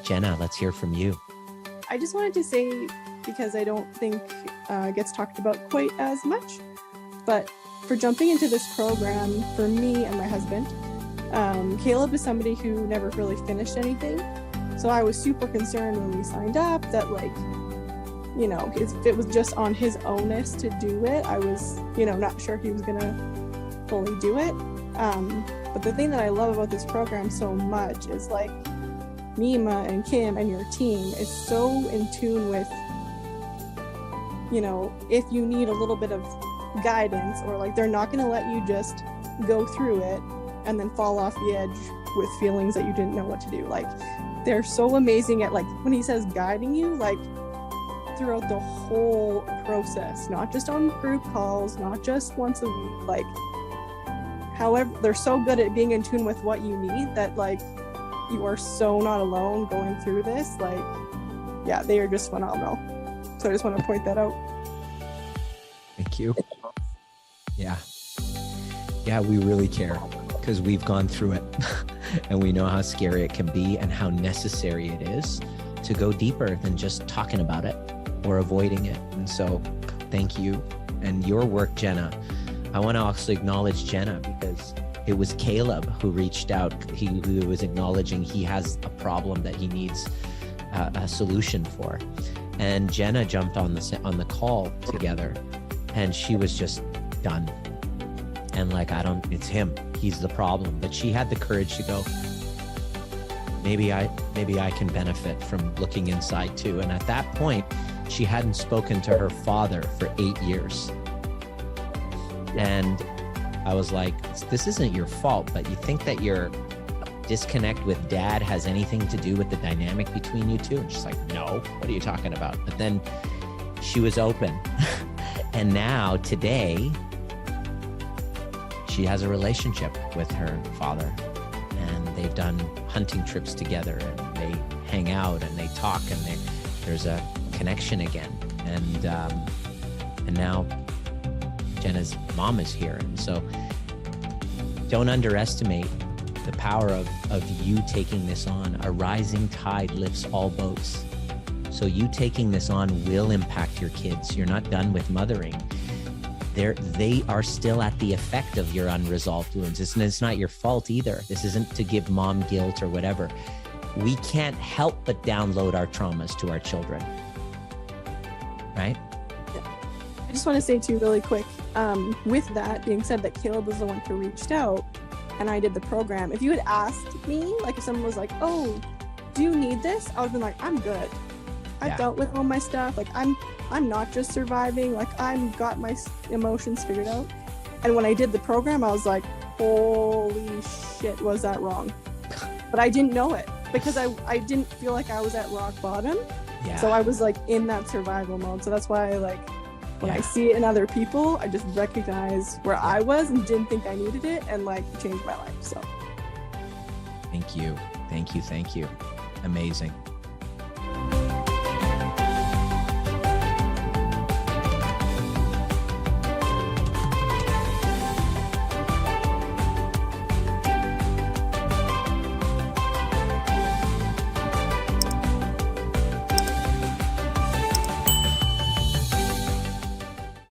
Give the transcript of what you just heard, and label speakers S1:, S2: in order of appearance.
S1: Jenna, let's hear from you.
S2: I just wanted to say, because I don't think it gets talked about quite as much, but for jumping into this program for me and my husband, Caleb is somebody who never really finished anything. So I was super concerned when we signed up that, like, you know, if it was just on his onus to do it, I was, you know, not sure he was gonna fully do it. But the thing that I love about this program so much is, like, Nima and Kim and your team is so in tune with, you know, if you need a little bit of guidance, or like they're not going to let you just go through it and then fall off the edge with feelings that you didn't know what to do. Like, they're so amazing at, like, when he says guiding you, like, throughout the whole process, not just on group calls, not just once a week, like, however, they're so good at being in tune with what you need that, like, you are so not alone going through this. Like, yeah, they are just phenomenal. So I just want to point that out.
S1: Thank you. Yeah, we really care because we've gone through it and we know how scary it can be and how necessary it is to go deeper than just talking about it or avoiding it. And so thank you. And your work, Jenna. I want to also acknowledge Jenna because it was Caleb who reached out. Who was acknowledging he has a problem that he needs a solution for. And Jenna jumped on the call together, and she was just done. And like, it's him. He's the problem. But she had the courage to go, maybe I can benefit from looking inside too. And at that point, she hadn't spoken to her father for 8 years. And I was like, this isn't your fault, but you think that your disconnect with dad has anything to do with the dynamic between you two? And she's like, no, what are you talking about? But then she was open. And now today, she has a relationship with her father, and they've done hunting trips together, and they hang out and they talk, and there's a connection again. And now Jenna's mom is here. And so don't underestimate the power of you taking this on. A rising tide lifts all boats. So you taking this on will impact your kids. You're not done with mothering. They are still at the effect of your unresolved wounds. It's not your fault either. This isn't to give mom guilt or whatever. We can't help but download our traumas to our children, right?
S2: I just want to say too, really quick, with that being said, that Caleb was the one who reached out and I did the program. If you had asked me, like if someone was like, oh, do you need this? I would have been like, I'm good. I've dealt with all my stuff. Like, I'm not just surviving. Like, I've got my emotions figured out. And when I did the program, I was like, holy shit, was that wrong? But I didn't know it because I didn't feel like I was at rock bottom. Yeah. So I was like in that survival mode. So that's why when I see it in other people, I just recognize where I was and didn't think I needed it, and like changed my life. So
S1: thank you. Amazing.